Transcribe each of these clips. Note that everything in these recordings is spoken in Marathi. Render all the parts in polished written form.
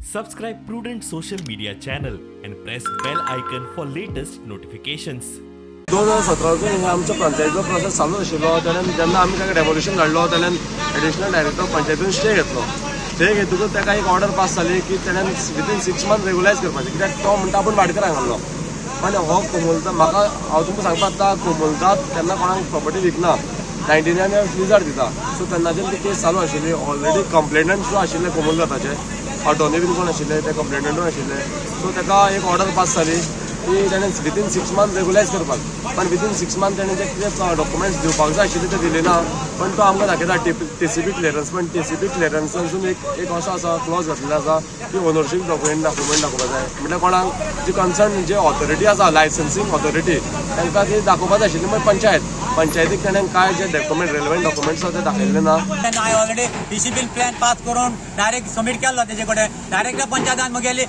Subscribe Prudent social media channel and press bell icon for latest notifications. 2017 आमच्या पंचायतीचो प्रोसेस चालू आशिल्लो जेन्ना आमी ताका डेमोलिशन धाडलो तेन्ना एडिशनल डायरेक्टर ऑफ पंचायतीन स्टे घेतलो. स्टे घेतकूच ताका एक ऑर्डर पास जाली की तेणें विथीन 6 मंथ रेगुलायज करपाचें, कित्याक तो म्हणटा आपूण भाडेकारांक घाललो. आनी हो कोमोलता म्हाका हांव तुमकां सांगता आतां कोमोलतात केन्ना कोणाक प्रॉपर्टी विकना, 99 इयर्स लिजार दिता. सो तेन्नाच्यान ती केस चालू आशिल्ली. ऑलरेडी कंप्लेनंट सुद्दां आशिल्ले कोमोलताचे, ऑटोनी बीन कोण आशिल्ले ते कंप्लेनंटूय आशिल्ले. सो ताका एक ऑर्डर पास जाली की तेणें विथीन 6 मंथ रेगुलायज करपाक. पण विथीन 6 मंथ तेणें जे कितें डॉक्युमेंट्स दिवपाक जाय आशिल्ले ते दिले ना. पण तो आमकां दाखयता TCP क्लियरन्स. पण TCP क्लियरन्सासून एक असो आसा क्लॉज घातलेलो आसा की ओनरशीप डॉक्युमेंट दाखोवपाक जाय. म्हणजे कोणाक जी कन्सर्न जी ऑथॉरिटी आसा लायसन्सिंग ऑथॉरिटी तांकां ती दाखोवपाक जाय आशिल्ली. म्हणजे पंचायतीक तेणें काय जे डॉक्युमेंट रेलेवंट डॉक्युमेंट्स आसा ते दाखयल्ले ना. हांवें ऑलरेडी TCP प्लॅन पास करून डायरेक्ट सबमीट केल्लो तेजे कडेन. डायरेक्ट पंचायतान गेली,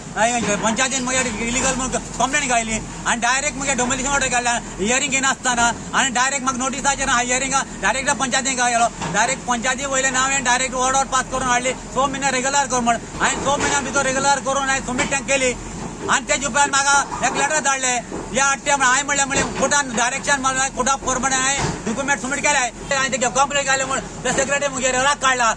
पंचायतीन मागीर इलिगल म्हणून कंप्लेंट घायली आनी डायरेक्ट मागीर डोमिलिशन ऑर्डर काडला हियरिंग नासतना. आनी डायरेक्ट म्हाका नोटिसाचेर हियरिंग डायरेक्ट पंचायतीक गेलो. डायरेक्ट पंचायती वयल्यान हांवें डायरेक्ट ऑर्डर पास करून हाडली 6 म्हयने रेग्युलर कर म्हण. हांवें 6 म्हयन्या भितर रेग्युलर करून हांवें सबमीट केली. आनी तेजे उपरांत म्हाका एक लेटर धाडले या हाडटे हांवें म्हणलें कोर्टान डायरेक्शन कोर्टा प्रमाणे हांवें डॉक्युमेंट सबमीट केले. हांवें तेगे कंप्लेंट केले म्हण ते सेक्रेटरी म्हगे राग काडला.